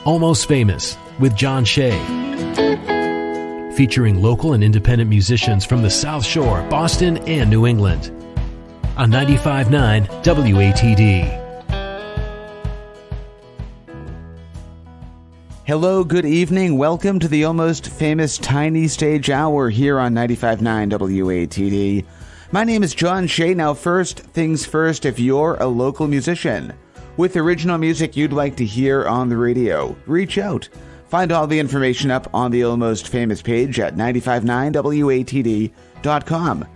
Almost Famous with John Shea. Featuring local and independent musicians from the South Shore, Boston, and New England. On 95.9 WATD. Hello, good evening. Welcome to the Almost Famous Tiny Stage Hour here on 95.9 WATD. My name is John Shea. Now, first things first, if you're a local musician with original music you'd like to hear on the radio, reach out. Find all the information up on the Almost Famous page at 959watd.com.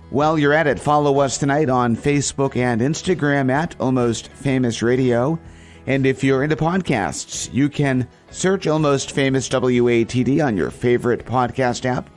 While you're at it, follow us tonight on Facebook and Instagram at Almost Famous Radio. And if you're into podcasts, you can search Almost Famous WATD on your favorite podcast app,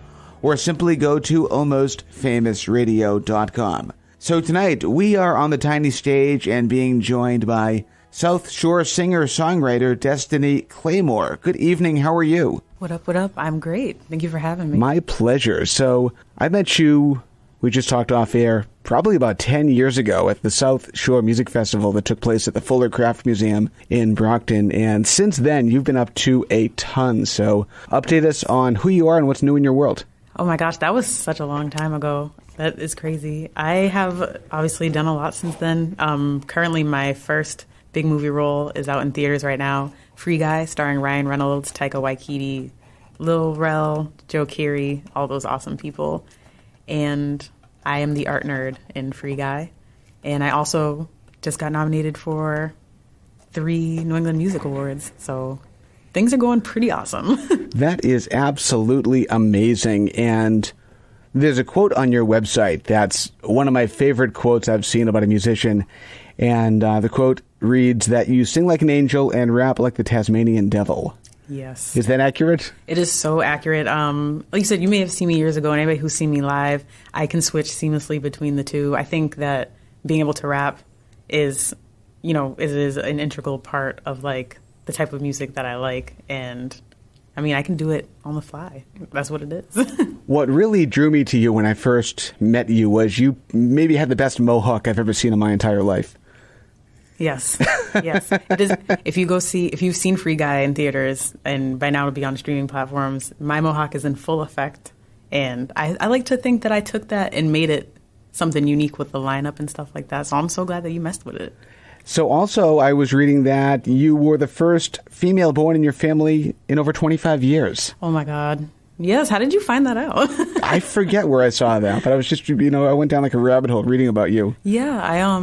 or simply go to almostfamousradio.com. So tonight, we are on the tiny stage and being joined by South Shore singer-songwriter Destiny Claymore. Good evening, how are you? What up, what up? I'm great. Thank you for having me. My pleasure. So, I met you, we just talked off air, probably about 10 years ago at the South Shore Music Festival that took place at the Fuller Craft Museum in Brockton. And since then, you've been up to a ton. So, update us on who you are and what's new in your world. Oh my gosh, that was such a long time ago. That is crazy. I have obviously done a lot since then. Currently, my first big movie role is out in theaters right now. Free Guy, starring Ryan Reynolds, Taika Waititi, Lil Rel, Joe Keery, all those awesome people. And I am the art nerd in Free Guy. And I also just got nominated for 3 New England Music Awards. So things are going pretty awesome. That is absolutely amazing. And there's a quote on your website that's one of my favorite quotes I've seen about a musician. And the quote reads that you sing like an angel and rap like the Tasmanian devil. Yes. Is that accurate? It is so accurate. Like you said, you may have seen me years ago, and anybody who's seen me live, I can switch seamlessly between the two. I think that being able to rap is, is an integral part of, like, the type of music that I like. And, I mean, I can do it on the fly. That's what it is. What really drew me to you when I first met you was you maybe had the best mohawk I've ever seen in my entire life. Yes. Yes. It is. If you've seen Free Guy in theaters, and by now it'll be on streaming platforms, my mohawk is in full effect. And I like to think that I took that and made it something unique with the lineup and stuff like that. So I'm so glad that you messed with it. So also, I was reading that you were the first female born in your family in over 25 years. Oh, my God. Yes. How did you find that out? I forget where I saw that, but I was just, I went down like a rabbit hole reading about you. Yeah.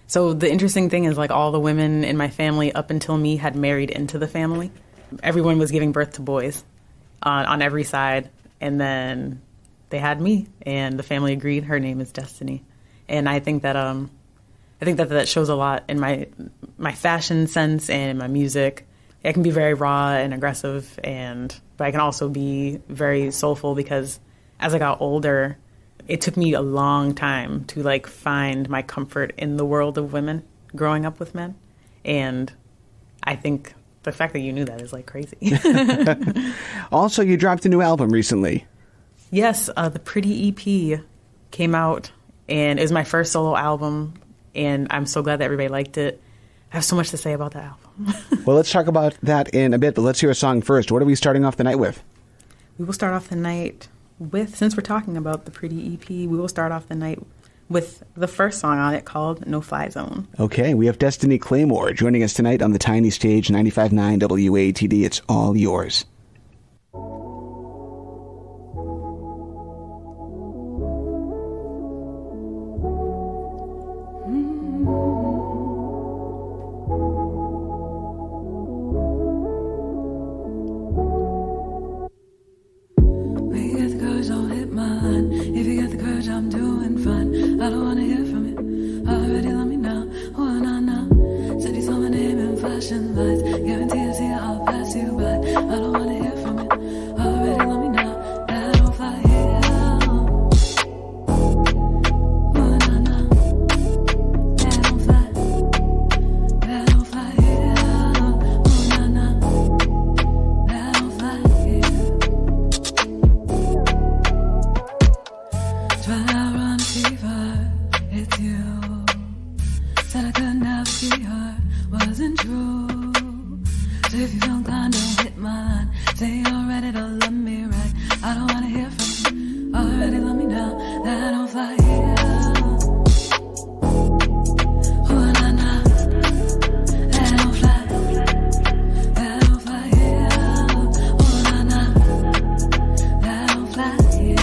So the interesting thing is, like, all the women in my family up until me had married into the family. Everyone was giving birth to boys on every side. And then they had me, and the family agreed. Her name is Destiny. And I think that that shows a lot in my fashion sense and in my music. I can be very raw and aggressive, but I can also be very soulful, because as I got older, it took me a long time to, like, find my comfort in the world of women growing up with men. And I think the fact that you knew that is, like, crazy. Also, you dropped a new album recently. Yes, the Pretty EP came out, and it was my first solo album. And I'm so glad that everybody liked it. I have so much to say about that album. Well, let's talk about that in a bit, but let's hear a song first. What are we starting off the night with? We will start off the night with, since we're talking about the Pretty EP, we will start off the night with the first song on it called No Fly Zone. Okay, we have Destiny Claymore joining us tonight on the tiny stage, 95.9 WATD. It's all yours. Said I could never see her, wasn't true. So if you feel inclined, don't hit my line. Say you're ready to love me right. I don't wanna hear from you. Already love me now. That don't fly here. Oh, nah, nah. That don't fly. That don't fly here. Oh, nah, nah. That don't fly here.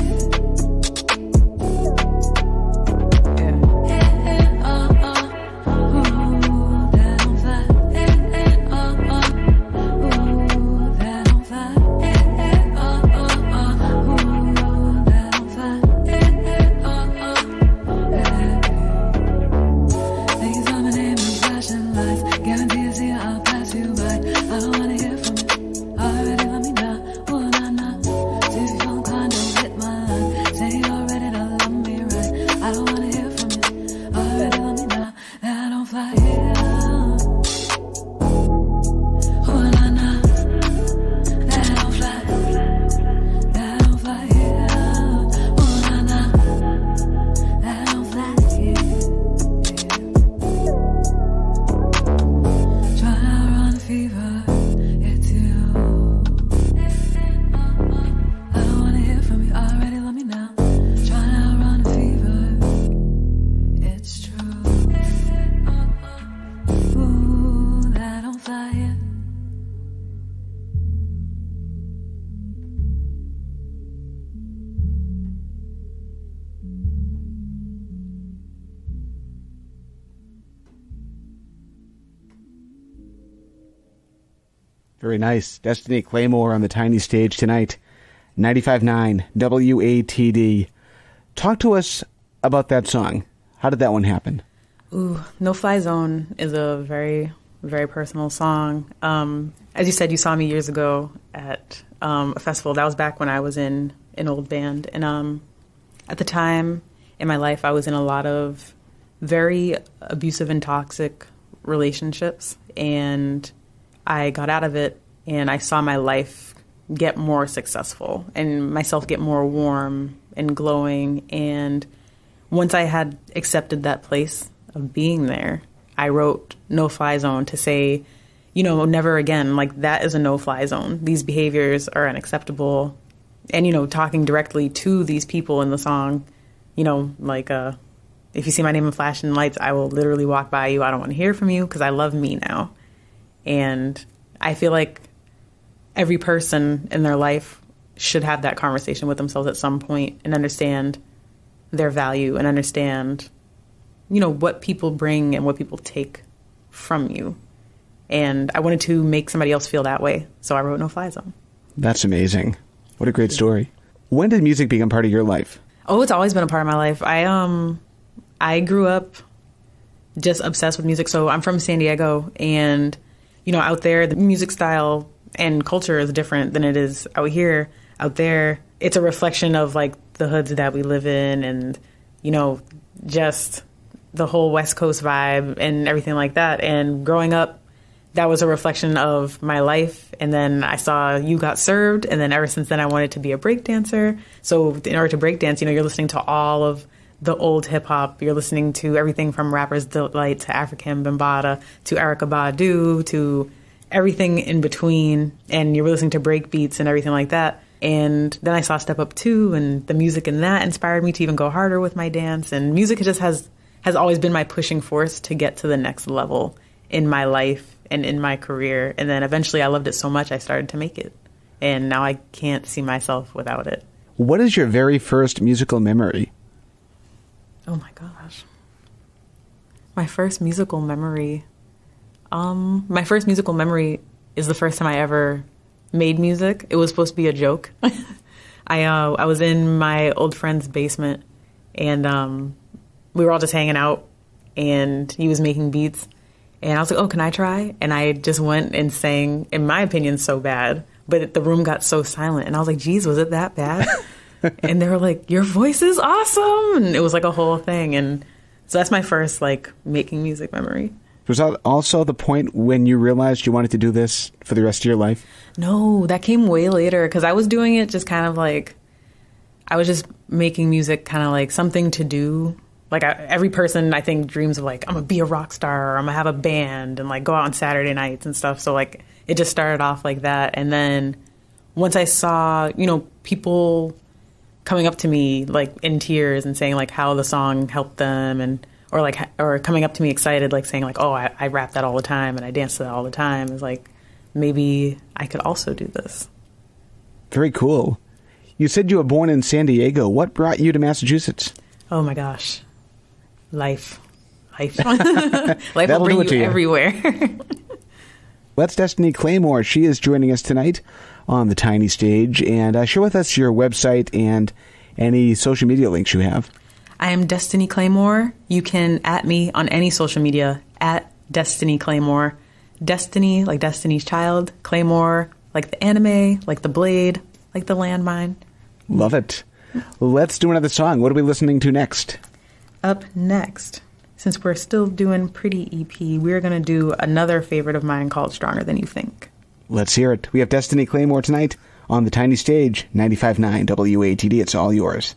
Very nice. Destiny Claymore on the tiny stage tonight. 95.9 WATD. Talk to us about that song. How did that one happen? Ooh, No Fly Zone is a very, very personal song. As you said, you saw me years ago at a festival. That was back when I was in an old band. And at the time in my life, I was in a lot of very abusive and toxic relationships. And I got out of it, and I saw my life get more successful and myself get more warm and glowing. And once I had accepted that place of being there, I wrote No Fly Zone to say, you know, never again. Like, that is a no-fly zone. These behaviors are unacceptable. And, you know, talking directly to these people in the song, you know, like, if you see my name in flashing lights, I will literally walk by you. I don't want to hear from you because I love me now. And I feel like every person in their life should have that conversation with themselves at some point and understand their value and understand, you know, what people bring and what people take from you. And I wanted to make somebody else feel that way, so I wrote No Fly Zone. That's amazing. What a great story. When did music become part of your life? Oh, it's always been a part of my life. I grew up just obsessed with music. So I'm from San Diego, and you know, out there, the music style and culture is different than it is out here. Out there, it's a reflection of, like, the hoods that we live in and, you know, just the whole West Coast vibe and everything like that. And growing up, that was a reflection of my life. And then I saw You Got Served, and then ever since then, I wanted to be a breakdancer. So in order to breakdance, you know, you're listening to all of the old hip-hop. You're listening to everything from Rapper's Delight to African Bambaataa to Erykah Badu to everything in between. And you're listening to break beats and everything like that. And then I saw Step Up 2, and the music in that inspired me to even go harder with my dance. And music just has always been my pushing force to get to the next level in my life and in my career. And then eventually I loved it so much I started to make it. And now I can't see myself without it. What is your very first musical memory? Oh my gosh. My first musical memory. My first musical memory is the first time I ever made music. It was supposed to be a joke. I was in my old friend's basement, and we were all just hanging out, and he was making beats. And I was like, oh, can I try? And I just went and sang, in my opinion, so bad. But the room got so silent. And I was like, geez, was it that bad? And they were like, your voice is awesome. And it was like a whole thing. And so that's my first, like, making music memory. Was that also the point when you realized you wanted to do this for the rest of your life? No, that came way later, because I was doing it just kind of like, I was just making music kind of like something to do. Like, every person, I think, dreams of, like, I'm going to be a rock star, or I'm going to have a band and, like, go out on Saturday nights and stuff. So, like, it just started off like that. And then once I saw, people coming up to me like in tears and saying like how the song helped them, and or coming up to me excited, like saying like, oh, I rap that all the time and I dance to that all the time. It's like, maybe I could also do this. Very cool. You said you were born in San Diego. What brought you to Massachusetts? Oh my gosh. Life. Life will bring you everywhere. That's Destiny Claymore. She is joining us tonight on the tiny stage. And share with us your website and any social media links you have. I am Destiny Claymore. You can @ me on any social media at Destiny Claymore. Destiny, like Destiny's Child. Claymore, like the anime, like the blade, like the landmine. Love it. Let's do another song. What are we listening to next? Up next, since we're still doing Pretty EP, we're going to do another favorite of mine called Stronger Than You Think. Let's hear it. We have Destiny Claymore tonight on the tiny stage, 95.9 WATD. It's all yours.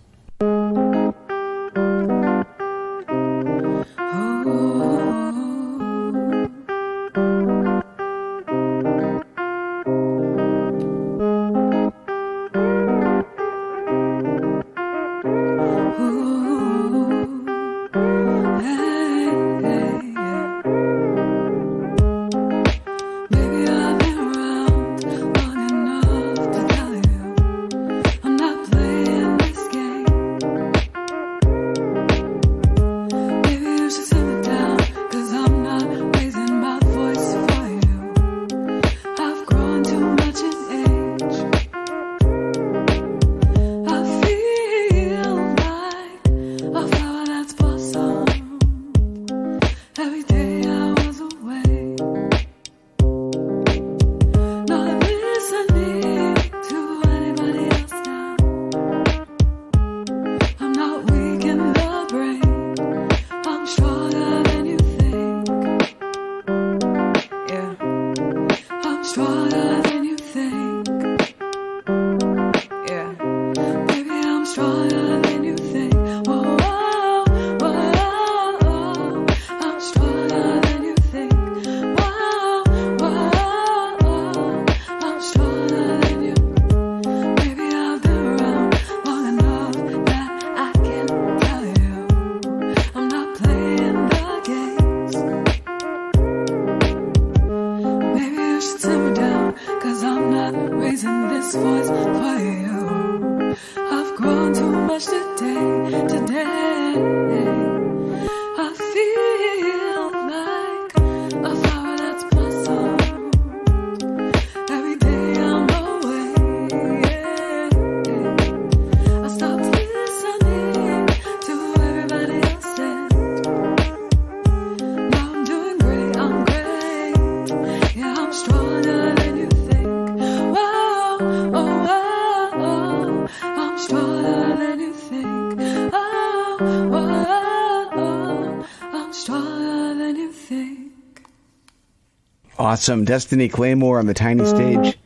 Awesome. Destiny Claymore on the tiny stage.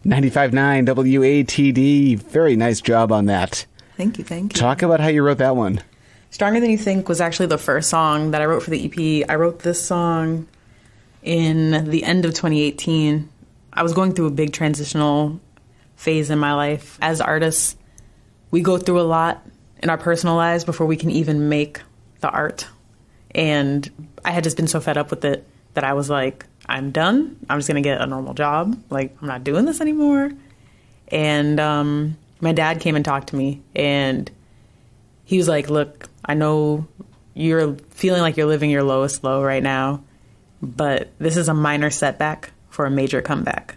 95.9 WATD. Very nice job on that. Thank you. Talk about how you wrote that one. Stronger Than You Think was actually the first song that I wrote for the EP. I wrote this song in the end of 2018. I was going through a big transitional phase in my life. As artists, we go through a lot in our personal lives before we can even make the art. And I had just been so fed up with it that I was like, I'm done. I'm just going to get a normal job. Like, I'm not doing this anymore. And my dad came and talked to me, and he was like, look, I know you're feeling like you're living your lowest low right now, but this is a minor setback for a major comeback.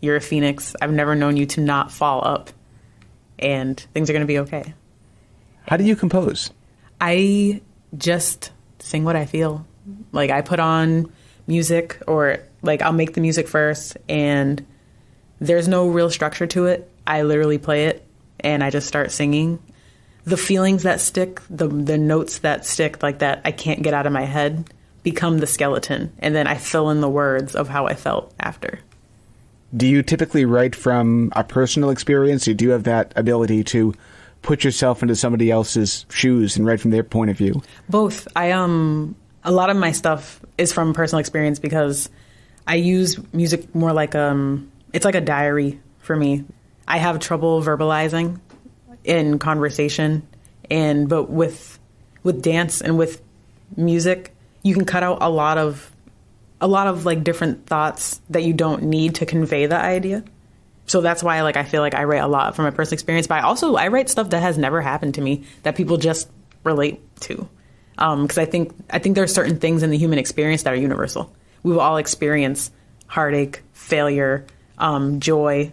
You're a phoenix. I've never known you to not fall up, and things are going to be okay. How do you compose? I just sing what I feel. Like, I put on music, or like I'll make the music first, and there's no real structure to it. I literally play it and I just start singing. The feelings that stick, the notes that stick, like that I can't get out of my head, become the skeleton, and then I fill in the words of how I felt after. Do you typically write from a personal experience, or do you have that ability to put yourself into somebody else's shoes and write from their point of view? Both. A lot of my stuff is from personal experience because I use music more like it's like a diary for me. I have trouble verbalizing in conversation, but with dance and with music, you can cut out a lot of like different thoughts that you don't need to convey the idea. So that's why like I feel like I write a lot from my personal experience, but I write stuff that has never happened to me that people just relate to. Because I think there are certain things in the human experience that are universal. We will all experience heartache, failure, joy,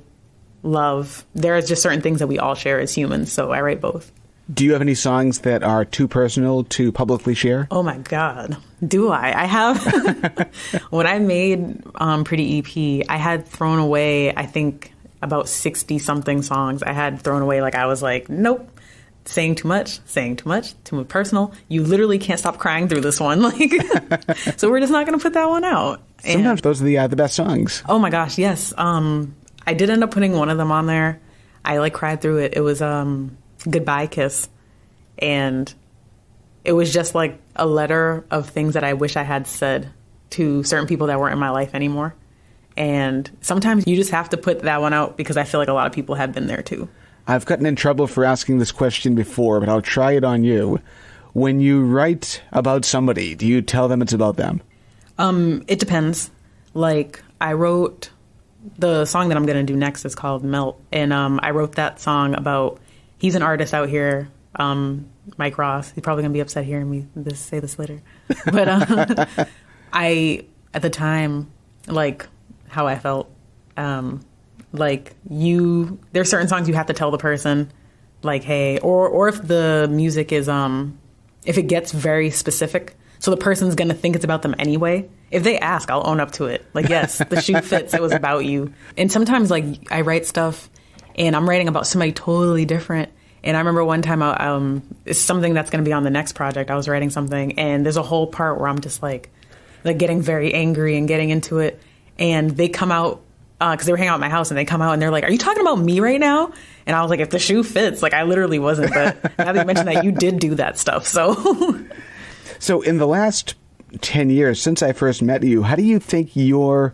love. There are just certain things that we all share as humans, so I write both. Do you have any songs that are too personal to publicly share? Oh my God. Do I? I have. When I made Pretty EP, I had thrown away, I think, about 60-something songs. I had thrown away, like I was like, nope. Saying too much, too personal. You literally can't stop crying through this one. Like, so we're just not going to put that one out. Sometimes those are the best songs. Oh my gosh, yes. I did end up putting one of them on there. I like cried through it. It was Goodbye Kiss. And it was just like a letter of things that I wish I had said to certain people that weren't in my life anymore. And sometimes you just have to put that one out because I feel like a lot of people have been there too. I've gotten in trouble for asking this question before, but I'll try it on you. When you write about somebody, do you tell them it's about them? It depends. Like, I wrote the song that I'm going to do next is called Melt. And I wrote that song about, he's an artist out here, Mike Ross. He's probably going to be upset hearing me say this later. But at the time, like, how I felt, like there's certain songs you have to tell the person, like, hey, or if the music is, if it gets very specific, so the person's going to think it's about them anyway. If they ask, I'll own up to it. Like, yes, the shoe fits. It was about you. And sometimes, like, I write stuff and I'm writing about somebody totally different. And I remember one time, it's something that's going to be on the next project. I was writing something and there's a whole part where I'm just like getting very angry and getting into it. And they come out, because they were hanging out at my house, and they come out and they're like, "Are you talking about me right now?" And I was like, "If the shoe fits," like I literally wasn't. But now that you mentioned that, you did do that stuff. So in the last 10 years since I first met you, how do you think your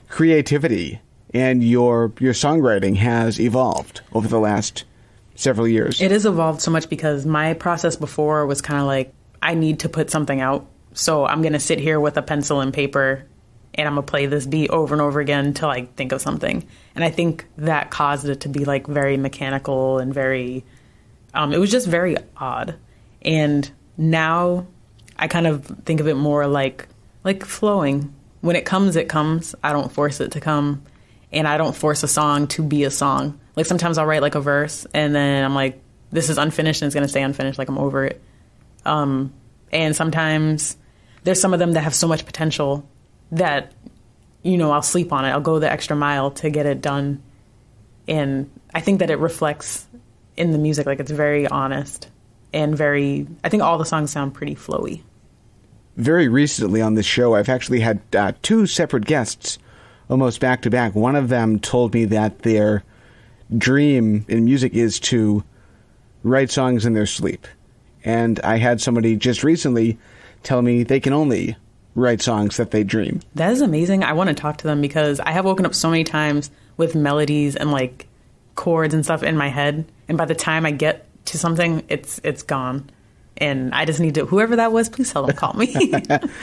creativity and your songwriting has evolved over the last several years? It has evolved so much because my process before was kind of like, I need to put something out, so I'm going to sit here with a pencil and paper and I'm going to play this beat over and over again until I think of something. And I think that caused it to be like very mechanical and very, it was just very odd. And now I kind of think of it more like flowing. When it comes, it comes. I don't force it to come. And I don't force a song to be a song. Like sometimes I'll write like a verse and then I'm like, this is unfinished and it's going to stay unfinished. Like I'm over it. And sometimes there's some of them that have so much potential that, I'll sleep on it. I'll go the extra mile to get it done. And I think that it reflects in the music. Like it's very honest and I think all the songs sound pretty flowy. Very recently on this show, I've actually had two separate guests almost back to back. One of them told me that their dream in music is to write songs in their sleep. And I had somebody just recently tell me they can only write songs that they dream. That is amazing. I want to talk to them because I have woken up so many times with melodies and like chords and stuff in my head. And by the time I get to something, it's gone. And I just need to, whoever that was, please tell them, call me.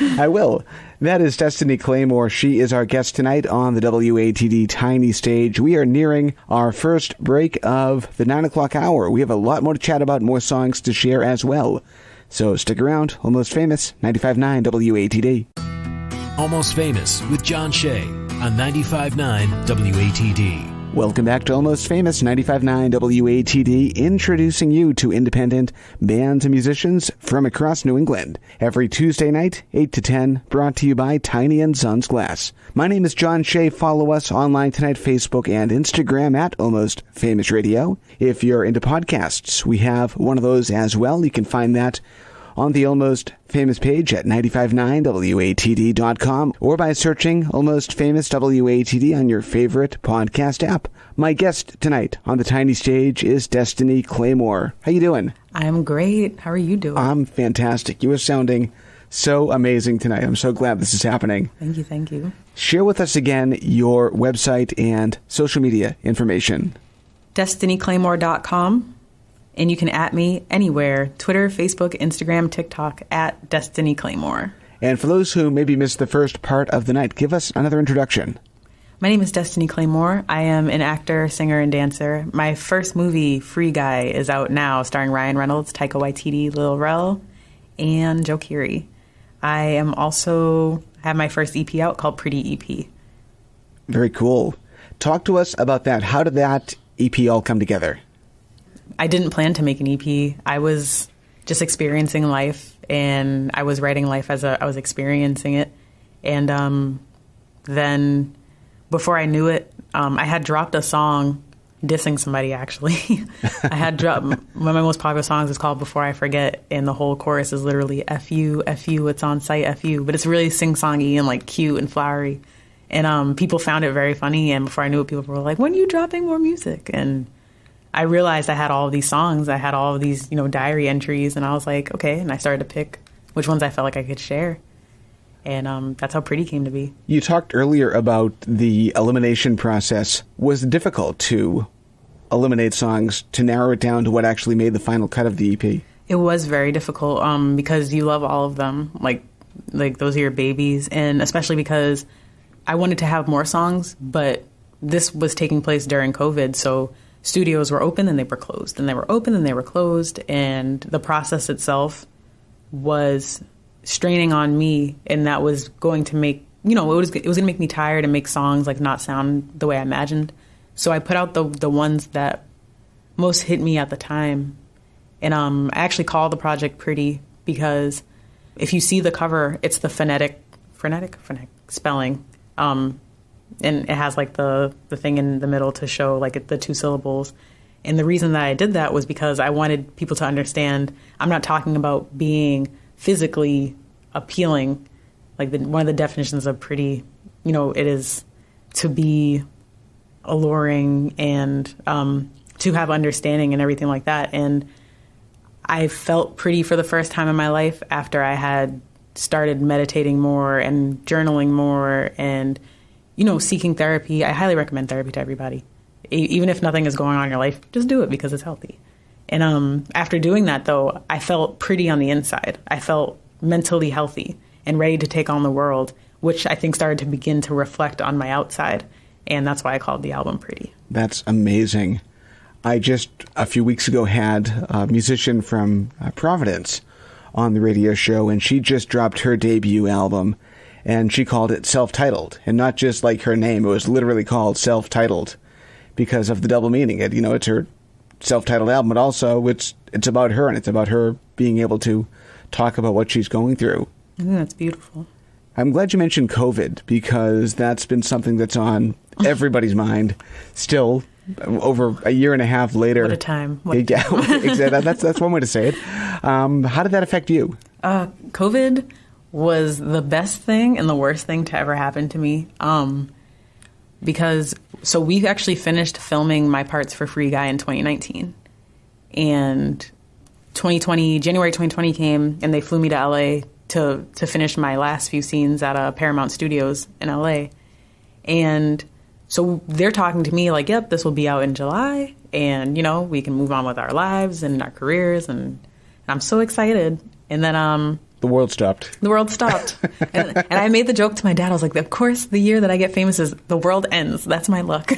I will. That is Destiny Claymore. She is our guest tonight on the WATD Tiny Stage. We are nearing our first break of the 9 o'clock hour. We have a lot more to chat about, more songs to share as well. So stick around. Almost Famous, 95.9 WATD. Almost Famous with John Shea on 95.9 WATD. Welcome back to Almost Famous, 95.9 WATD, introducing you to independent bands and musicians from across New England. Every Tuesday night, 8 to 10, brought to you by Tiny & Sons Glass. My name is John Shea. Follow us online tonight, Facebook and Instagram at Almost Famous Radio. If you're into podcasts, we have one of those as well. You can find that on the Almost Famous page at 959watd.com or by searching Almost Famous WATD on your favorite podcast app. My guest tonight on the Tiny Stage is Destiny Claymore. How you doing? I'm great. How are you doing? I'm fantastic. You are sounding so amazing tonight. I'm so glad this is happening. Thank you. Thank you. Share with us again your website and social media information. DestinyClaymore.com. And you can @ me anywhere, Twitter, Facebook, Instagram, TikTok, @DestinyClaymore. And for those who maybe missed the first part of the night, give us another introduction. My name is Destiny Claymore. I am an actor, singer, and dancer. My first movie, Free Guy, is out now, starring Ryan Reynolds, Taika Waititi, Lil Rel, and Joe Keery. I am also have my first EP out called Pretty EP. Very cool. Talk to us about that. How did that EP all come together? I didn't plan to make an EP. I was just experiencing life, and I was writing life as I was experiencing it. And then before I knew it, I had dropped a song dissing somebody, actually. I had dropped one of my most popular songs is called Before I Forget, and the whole chorus is literally F you, it's on site, F you. But it's really sing-songy and like cute and flowery. And people found it very funny, and before I knew it, people were like, when are you dropping more music? And I realized I had all of these songs. I had all of these, diary entries, and I was like, okay. And I started to pick which ones I felt like I could share. And that's how Pretty came to be. You talked earlier about the elimination process. Was it difficult to eliminate songs, to narrow it down to what actually made the final cut of the EP? It was very difficult because you love all of them. Like those are your babies. And especially because I wanted to have more songs, but this was taking place during COVID, so studios were open and they were closed, and they were open and they were closed, and the process itself was straining on me, and that was going to make, it was going to make me tired and make songs like not sound the way I imagined. So I put out the ones that most hit me at the time, and I actually called the project Pretty because if you see the cover, it's the phonetic spelling. And it has like the thing in the middle to show like the two syllables. And the reason that I did that was because I wanted people to understand I'm not talking about being physically appealing. Like one of the definitions of pretty, it is to be alluring and to have understanding and everything like that. And I felt pretty for the first time in my life after I had started meditating more and journaling more and seeking therapy. I highly recommend therapy to everybody. Even if nothing is going on in your life, just do it because it's healthy. And after doing that, though, I felt pretty on the inside. I felt mentally healthy and ready to take on the world, which I think started to begin to reflect on my outside. And that's why I called the album Pretty. That's amazing. I just, a few weeks ago, had a musician from Providence on the radio show, and she just dropped her debut album. And she called it Self-Titled, and not just like her name. It was literally called Self-Titled because of the double meaning. It's her self-titled album, but also it's about her, and it's about her being able to talk about what she's going through. I think that's beautiful. I'm glad you mentioned COVID because that's been something that's on everybody's mind still over a year and a half later. What a time. Yeah, exactly. That's one way to say it. How did that affect you? COVID was the best thing and the worst thing to ever happen to me. Because we actually finished filming my parts for Free Guy in 2019. And January 2020 came, and they flew me to LA to finish my last few scenes at Paramount Studios in LA. And so they're talking to me like, yep, this will be out in July, and, we can move on with our lives and our careers, and I'm so excited. And then the world stopped. The world stopped. and I made the joke to my dad. I was like, of course, the year that I get famous is the world ends. That's my luck.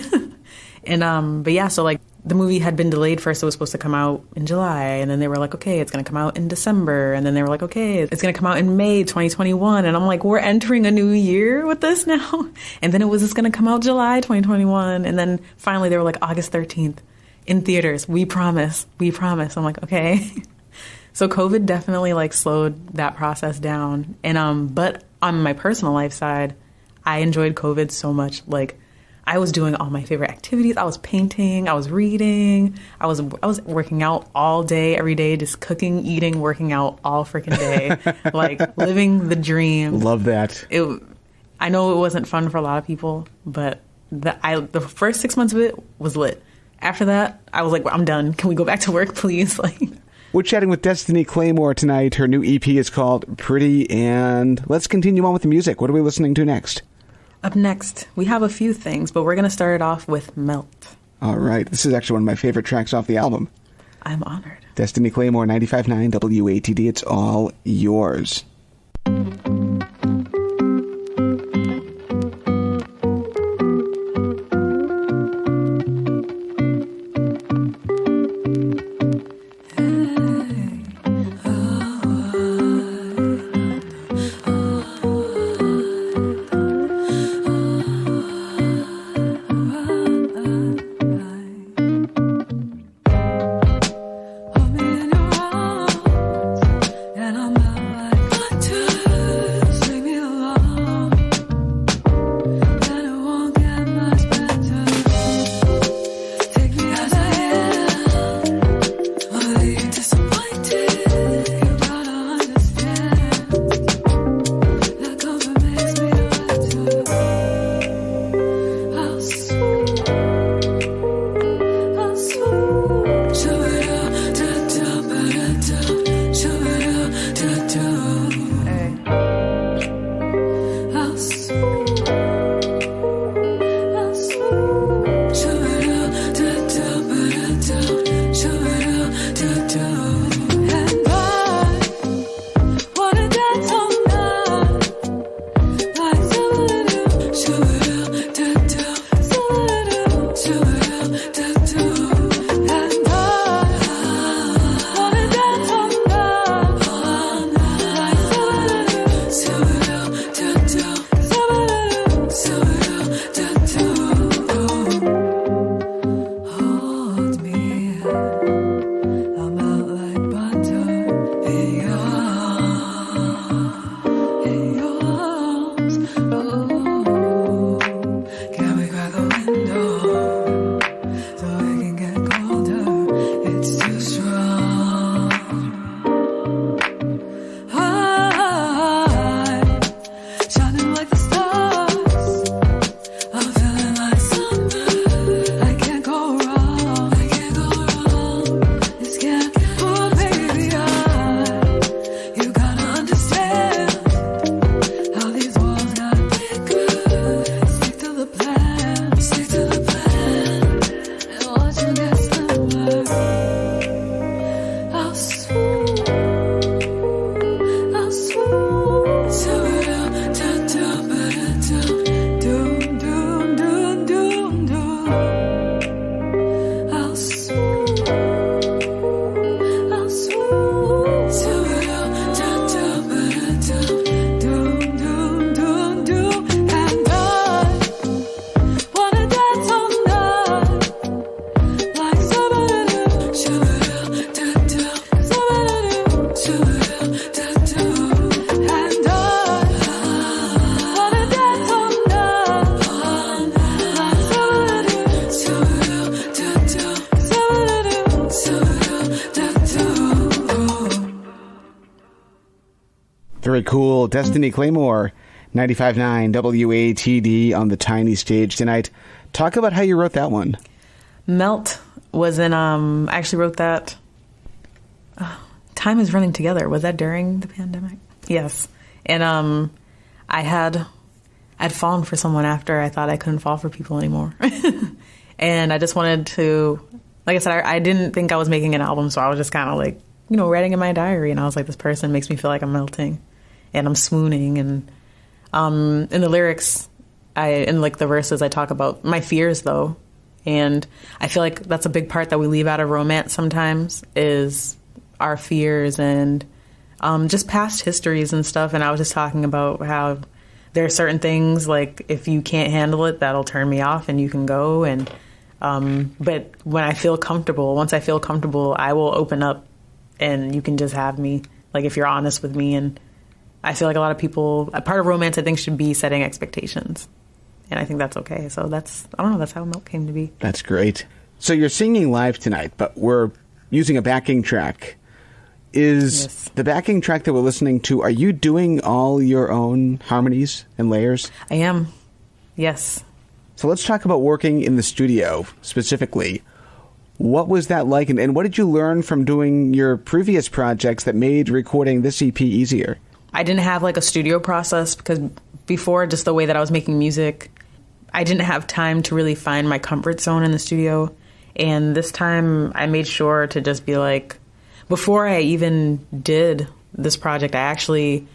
And, but yeah, so like the movie had been delayed first. It was supposed to come out in July. And then they were like, okay, it's going to come out in December. And then they were like, okay, it's going to come out in May 2021. And I'm like, we're entering a new year with this now. And then it was just going to come out July 2021. And then finally they were like August 13th in theaters. We promise. I'm like, okay. So COVID definitely like slowed that process down. And but on my personal life side, I enjoyed COVID so much. Like I was doing all my favorite activities. I was painting, I was reading, I was working out all day, every day, just cooking, eating, working out all freaking day. Like living the dream. Love that. I know it wasn't fun for a lot of people, but the first 6 months of it was lit. After that, I was like, well, I'm done. Can we go back to work, please? Like We're chatting with Destiny Claymore tonight. Her new EP is called Pretty, and let's continue on with the music. What are we listening to next? Up next, we have a few things, but we're going to start it off with Melt. All right. This is actually one of my favorite tracks off the album. I'm honored. Destiny Claymore, 95.9 WATD. It's all yours. Hold me in your arms, and I'm not like Very cool. Destiny Claymore, 95.9 WATD on the tiny stage tonight. Talk about how you wrote that one. Melt was in, I actually wrote that, Time is Running Together. Was that during the pandemic? Yes. And I'd fallen for someone after I thought I couldn't fall for people anymore. And I just wanted to, like I said, I didn't think I was making an album, so I was just kind of like, writing in my diary. And I was like, this person makes me feel like I'm melting and I'm swooning. And in the lyrics, in like the verses, I talk about my fears, though. And I feel like that's a big part that we leave out of romance sometimes is our fears and just past histories and stuff. And I was just talking about how there are certain things, like if you can't handle it, that'll turn me off and you can go. And but when I feel comfortable, once I feel comfortable, I will open up and you can just have me, like if you're honest with me. And I feel like a lot of people, a part of romance, I think, should be setting expectations. And I think that's okay. So that's how Melt came to be. That's great. So you're singing live tonight, but we're using a backing track. Is the backing track that we're listening to, are you doing all your own harmonies and layers? I am. Yes. So let's talk about working in the studio specifically. What was that like, and what did you learn from doing your previous projects that made recording this EP easier? I didn't have like a studio process because before, just the way that I was making music, I didn't have time to really find my comfort zone in the studio. And this time I made sure to just be like, before I even did this project, I actually,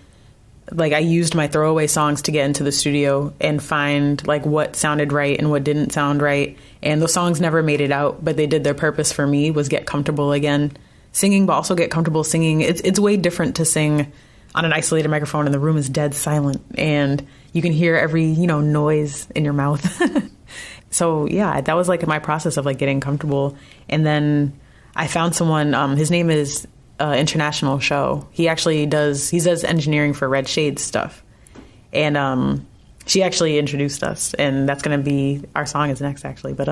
like, I used my throwaway songs to get into the studio and find like what sounded right and what didn't sound right. And those songs never made it out, but they did their purpose for me, was get comfortable again singing, but also get comfortable singing. It's way different to sing on an isolated microphone and the room is dead silent and you can hear every, noise in your mouth. So yeah, that was like my process of like getting comfortable. And then I found someone, his name is International Show. He does engineering for Red Shades stuff. And she actually introduced us, and that's going to be, our song is next actually. But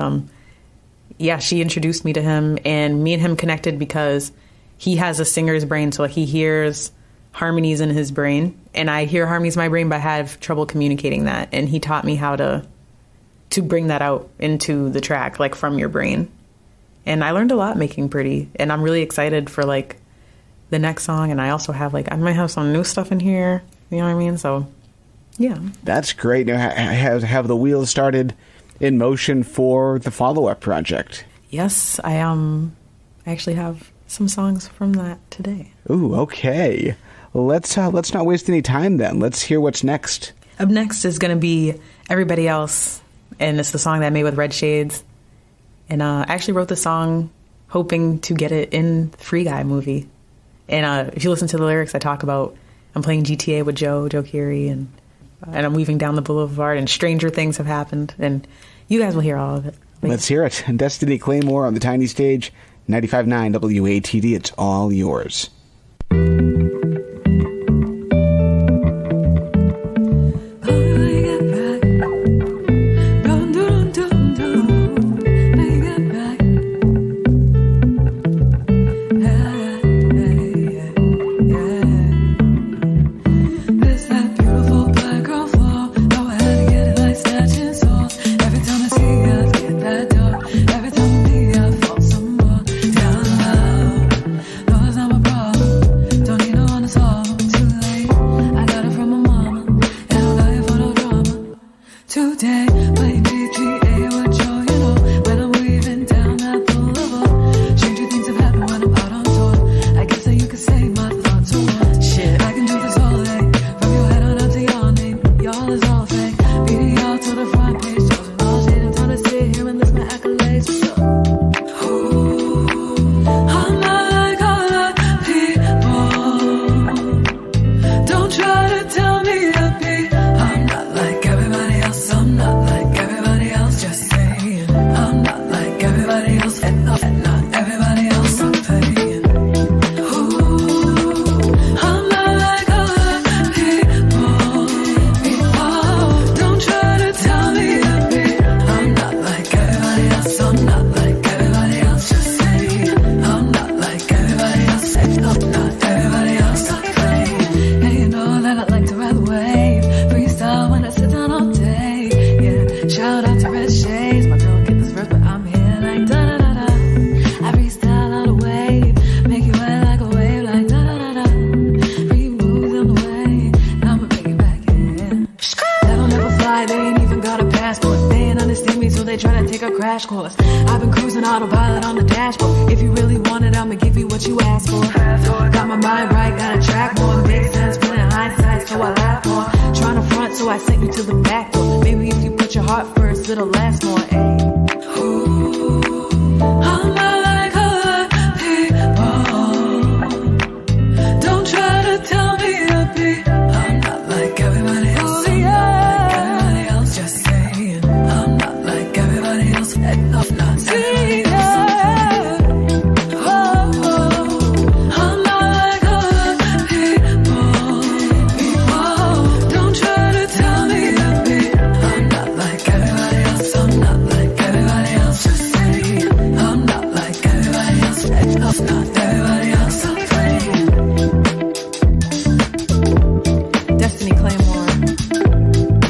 yeah, she introduced me to him, and me and him connected because he has a singer's brain. So like he hears harmonies in his brain, and I hear harmonies in my brain, but I have trouble communicating that. And he taught me how to bring that out into the track, like from your brain. And I learned a lot making Pretty, and I'm really excited for like the next song. And I also have I might have some new stuff in here, you know what I mean? So yeah. That's great. Now, have the wheels started in motion for the follow-up project? Yes, I actually have some songs from that today. Ooh, okay. Well, let's not waste any time then. Let's hear what's next. Up next is going to be Everybody Else, and it's the song that I made with Red Shades. And I actually wrote the song hoping to get it in the Free Guy movie. And if you listen to the lyrics, I talk about I'm playing GTA with Joe Keery, and I'm weaving down the boulevard, and stranger things have happened. And you guys will hear all of it. Let's hear it. Destiny Claymore on the tiny stage, 95.9 WATD. It's all yours.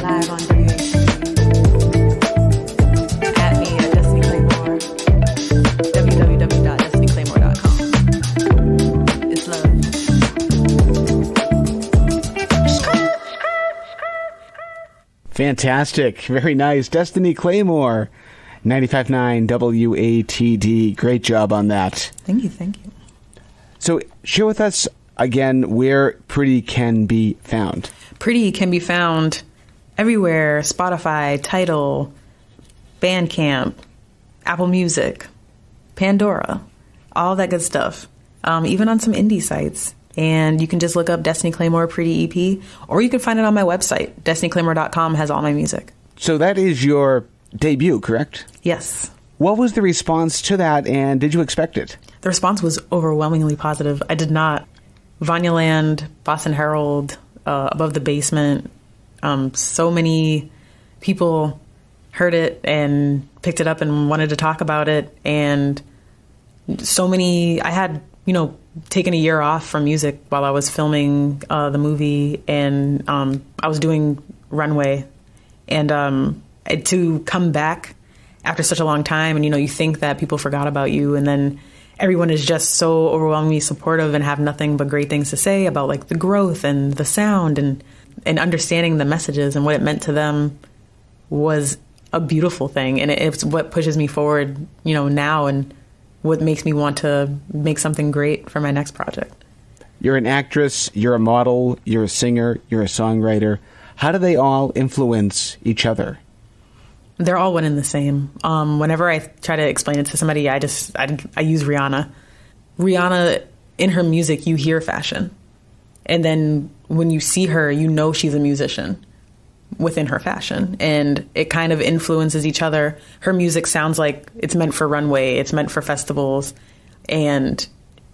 Live on WATD. At me at Destiny Claymore. Fantastic. Very nice. Destiny Claymore, 95.9 WATD. Great job on that. Thank you. Thank you. So share with us again where Pretty can be found. Pretty can be found everywhere: Spotify, Tidal, Bandcamp, Apple Music, Pandora, all that good stuff. Even on some indie sites. And you can just look up Destiny Claymore Pretty EP, or you can find it on my website. DestinyClaymore.com has all my music. So that is your debut, correct? Yes. What was the response to that, and did you expect it? The response was overwhelmingly positive. I did not. Vanyaland, Boston Herald, Above the Basement, so many people heard it and picked it up and wanted to talk about it. And so many, I had, taken a year off from music while I was filming the movie, and I was doing Runway. And to come back after such a long time, and you think that people forgot about you, and then everyone is just so overwhelmingly supportive and have nothing but great things to say about like the growth and the sound and understanding the messages and what it meant to them was a beautiful thing. And it's what pushes me forward, now, and what makes me want to make something great for my next project. You're an actress, you're a model, you're a singer, you're a songwriter. How do they all influence each other? They're all one and the same. Whenever I try to explain it to somebody, I use Rihanna. Rihanna, in her music, you hear fashion. And then when you see her, she's a musician within her fashion, and it kind of influences each other. Her music sounds like it's meant for runway, it's meant for festivals, and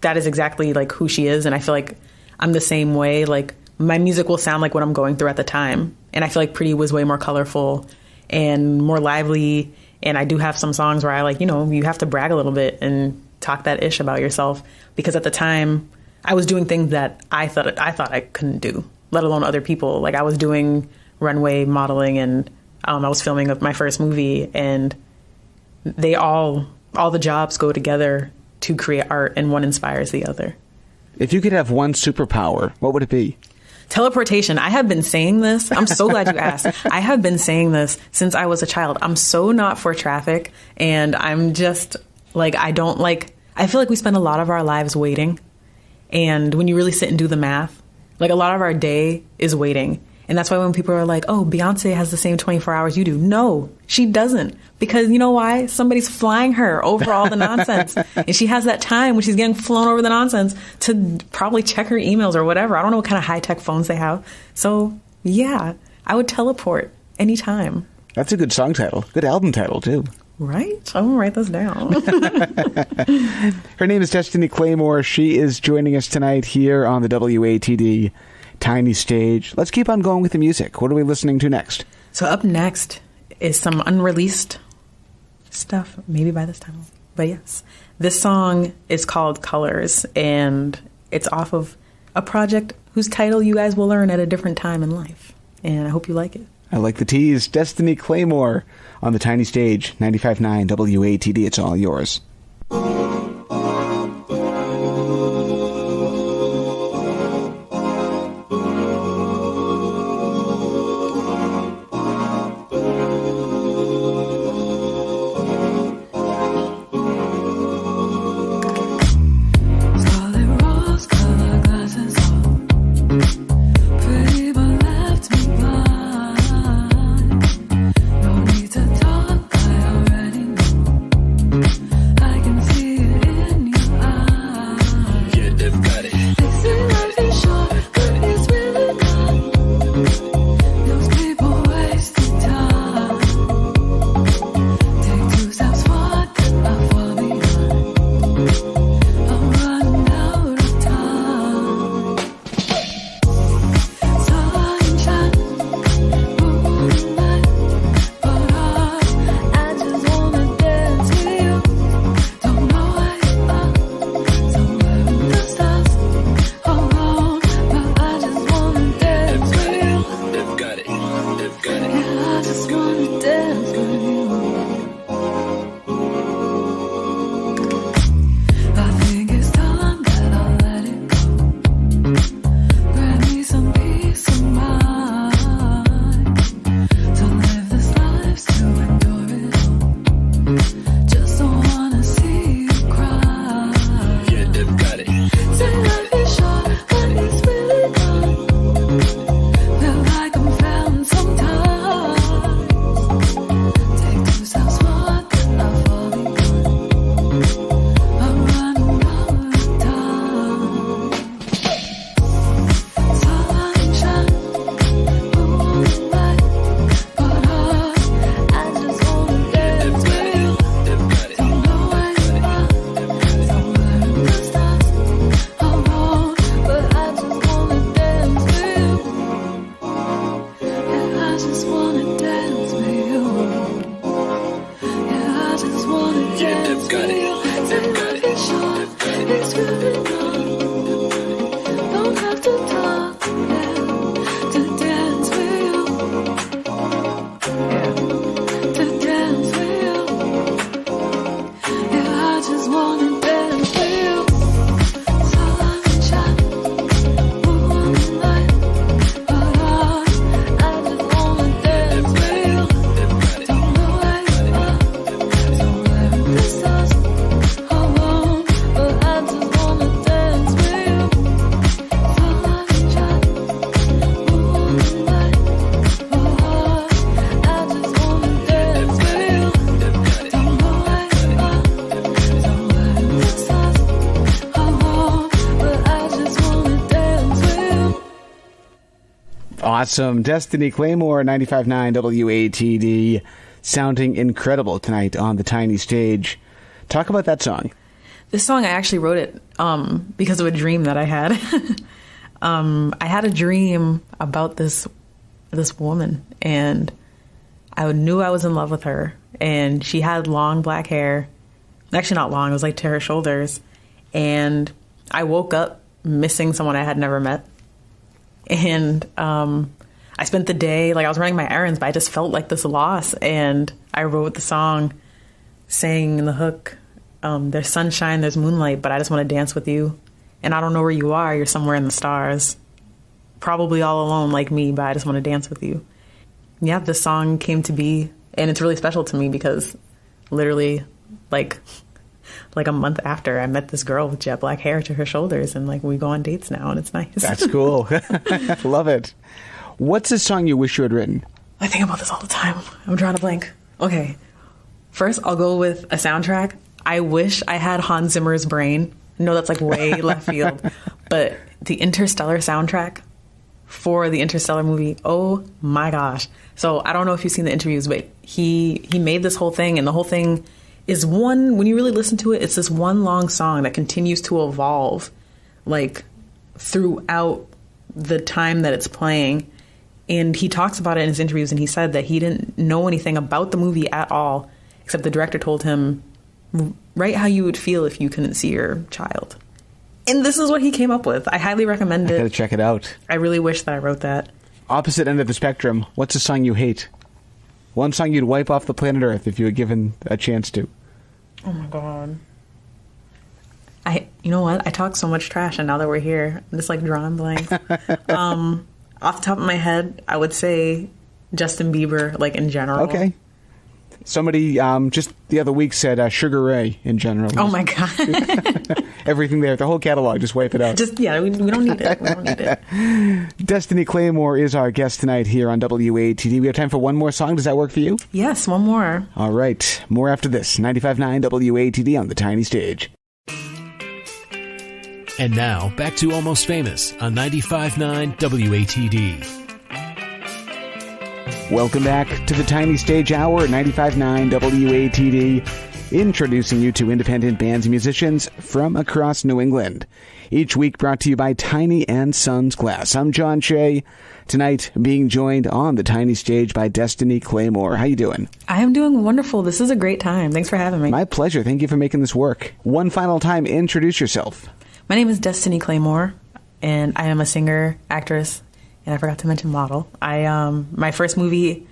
that is exactly like who she is. And I feel like I'm the same way. Like my music will sound like what I'm going through at the time, and I feel like Pretty was way more colorful and more lively. And I do have some songs where I you have to brag a little bit and talk that ish about yourself, because at the time I was doing things that I thought I couldn't do, let alone other people. Like I was doing runway modeling, and I was filming my first movie, and they all the jobs go together to create art, and one inspires the other. If you could have one superpower, what would it be? Teleportation. I have been saying this. I'm so glad you asked. I have been saying this since I was a child. I'm so not for traffic, and I'm just I feel like we spend a lot of our lives waiting, and when you really sit and do the math, a lot of our day is waiting. And that's why when people are like, oh, Beyonce has the same 24 hours you do. No, she doesn't. Because you know why? Somebody's flying her over all the nonsense. And she has that time when she's getting flown over the nonsense to probably check her emails or whatever. I don't know what kind of high-tech phones they have. So, yeah, I would teleport anytime. That's a good song title. Good album title, too. Right? I'm going to write this down. Her name is Destiny Claymore. She is joining us tonight here on the WATD Tiny Stage. Let's keep on going with the music. What are we listening to next? So up next is some unreleased stuff, maybe by this time. But yes, this song is called Colors, and it's off of a project whose title you guys will learn at a different time in life. And I hope you like it. I like the tease. Destiny Claymore on the Tiny Stage, 95.9 WATD. It's all yours. No need to talk, I already know. I can see got it. It's really not. Don't have to talk, yeah, to dance with you. Yeah, to dance with you. Yeah, I just wanna dance with you. So I'm in shot. Moonlight. I just wanna dance with you. Don't know where you are. So where this us alone. But I just wanna dance with you. So I'm in shot. Moonlight. I just wanna dance with you. Don't know where you are. So where this us alone. But I just wanna dance with you. Awesome. Destiny Claymore, 95.9 WATD, sounding incredible tonight on the tiny stage. Talk about that song. This song, I actually wrote it because of a dream that I had. I had a dream about this woman, and I knew I was in love with her. And she had long black hair. Actually, not long. It was like to her shoulders. And I woke up missing someone I had never met. And I spent the day, like I was running my errands, but I just felt like this loss. And I wrote the song saying in the hook, there's sunshine, there's moonlight, but I just want to dance with you. And I don't know where you are. You're somewhere in the stars. Probably all alone like me, but I just want to dance with you. Yeah, this song came to be, and it's really special to me because literally like a month after, I met this girl with jet black hair to her shoulders, and like we go on dates now, and it's nice. That's cool. Love it. What's a song you wish you had written? I think about this all the time. I'm drawing a blank. Okay. First, I'll go with a soundtrack. I wish I had Hans Zimmer's brain. No, that's like way left field. But the Interstellar soundtrack for the Interstellar movie, oh my gosh. So I don't know if you've seen the interviews, but he made this whole thing, and the whole thing is one, when you really listen to it, it's this one long song that continues to evolve like throughout the time that it's playing. And he talks about it in his interviews, and he said that he didn't know anything about the movie at all, except the director told him, write how you would feel if you couldn't see your child. And this is what he came up with. I highly recommend it. I gotta check it out. I really wish that I wrote that. Opposite end of the spectrum, what's a song you hate? One song you'd wipe off the planet Earth if you were given a chance to. Oh my God. You know what? I talk so much trash, and now that we're here, I'm just like drawing blanks. Off the top of my head, I would say Justin Bieber, like in general. Okay. Somebody just the other week said Sugar Ray in general. Oh my God. Everything there, the whole catalog, just wipe it out. We don't need it. We don't need it. Destiny Claymore is our guest tonight here on WATD. We have time for one more song. Does that work for you? Yes, one more. All right. More after this. 95.9 WATD on the tiny stage. And now, back to Almost Famous on 95.9 WATD. Welcome back to the Tiny Stage Hour at 95.9 WATD, introducing you to independent bands and musicians from across New England. Each week brought to you by Tiny and Sons Glass. I'm John Shea. Tonight, being joined on the Tiny Stage by Destiny Claymore. How you doing? I am doing wonderful. This is a great time. Thanks for having me. My pleasure. Thank you for making this work. One final time, introduce yourself. My name is Destiny Claymore, and I am a singer, actress, and I forgot to mention model. My first movie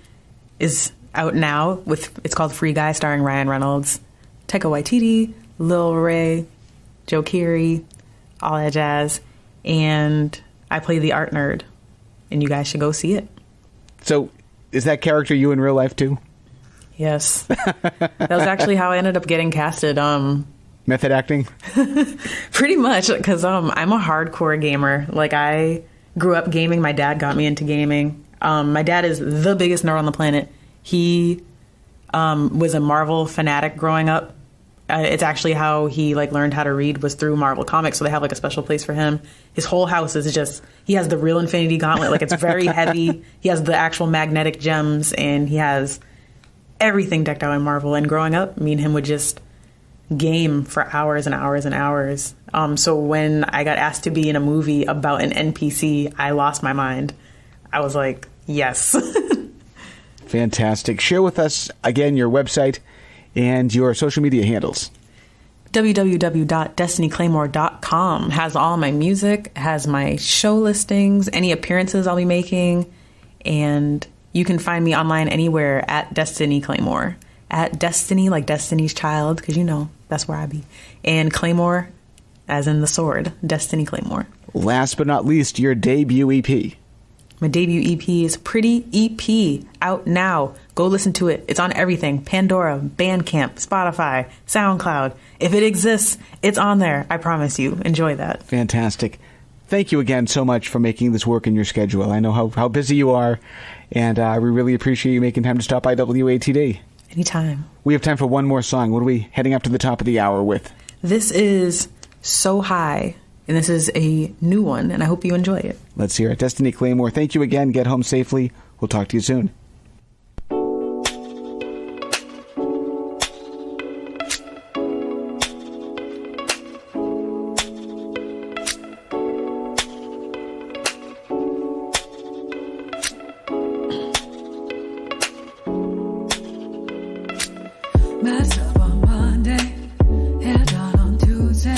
is out now. It's called Free Guy, starring Ryan Reynolds, Taika Waititi, Lil Ray, Joe Keery, all that jazz. And I play the art nerd, and you guys should go see it. So, is that character you in real life too? Yes. That was actually how I ended up getting casted. Method acting? Pretty much, because I'm a hardcore gamer. Like, I grew up gaming. My dad got me into gaming. My dad is the biggest nerd on the planet. He was a Marvel fanatic growing up. It's actually how he learned how to read, was through Marvel Comics. So they have a special place for him. His whole house is just, he has the real Infinity Gauntlet. It's very heavy. He has the actual magnetic gems, and he has everything decked out in Marvel. And growing up, me and him would just game for hours and hours and hours. So when I got asked to be in a movie about an NPC, I lost my mind. I was like, yes. Fantastic. Share with us, again, your website and your social media handles. www.destinyclaymore.com has all my music, has my show listings, any appearances I'll be making, and you can find me online anywhere at Destiny Claymore. At Destiny, like Destiny's Child, because you know, that's where I be. And Claymore, as in the sword, Destiny Claymore. Last but not least, your debut EP. My debut EP is Pretty EP, out now. Go listen to it. It's on everything. Pandora, Bandcamp, Spotify, SoundCloud. If it exists, it's on there. I promise you. Enjoy that. Fantastic. Thank you again so much for making this work in your schedule. I know how busy you are, and we really appreciate you making time to stop by WATD. Anytime. We have time for one more song. What are we heading up to the top of the hour with? This is So High, and this is a new one, and I hope you enjoy it. Let's hear it. Destiny Claymore, thank you again. Get home safely. We'll talk to you soon. Messed up on Monday, hair done on Tuesday.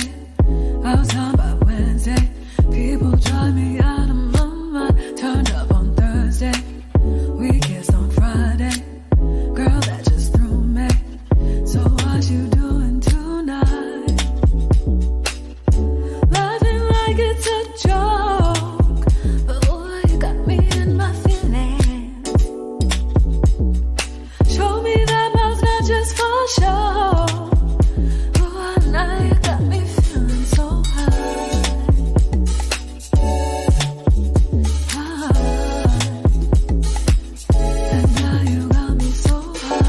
I was on by Wednesday. People drive me out of my mind. Turned up on Thursday. We kissed on Friday. Girl, that just threw me. So what you doing tonight? Laughing like it's a joke. But boy, you got me in my feelings. Show me that mouth, not just for show. Oh, now you got me feeling so high. And now you got me so high.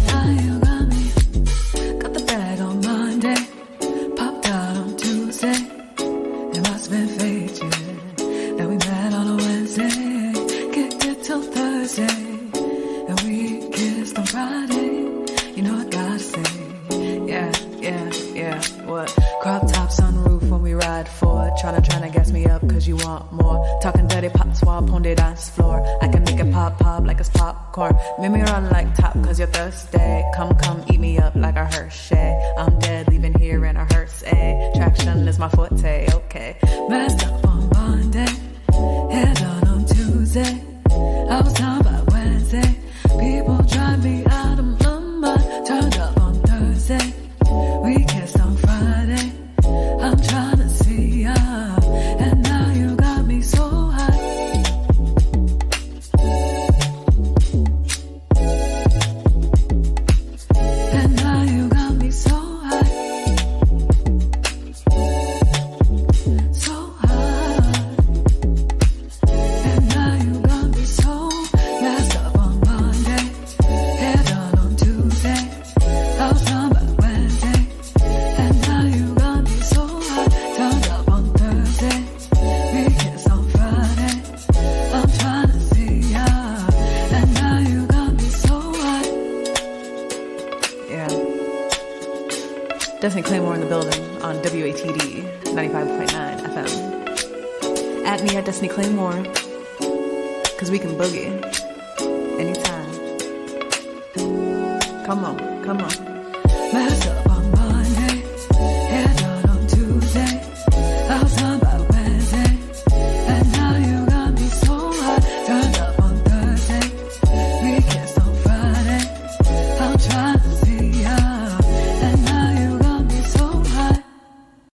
Now you got me. Got the bag on Monday, popped out on Tuesday. It must have been fate, yeah. Now we met on a Wednesday, kicked it till Thursday, and we kissed on Friday. You know I gotta say, yeah. What? Crop top, sunroof when we ride forward. Tryna gas me up cause you want more. Talking dirty pop swap on the dance floor. I can make it pop like it's popcorn. Make me run like top cause you're thirsty. Come eat me up like a Hershey. I'm dead leaving here in a hearse. Traction is my forte, okay. Messed up on Monday, hair done on Tuesday. I was down by Wednesday. People drive me out of my mind. Turned up on Thursday. We kissed on Friday. I'm trying to see ya. And now you got me so high. And now you got me so high. So high. And now you got me so messed up on Monday, hair done on Tuesday. I was done by Wednesday, and now you got me so high. Turned up on Thursday, we kissed on Friday. I'm trying to see ya, and now you got me so high. Yeah. Destiny Claymore in the building on WATD 95.9 FM. At me at Destiny Claymore, because we can boogie anytime. Come on. Messed up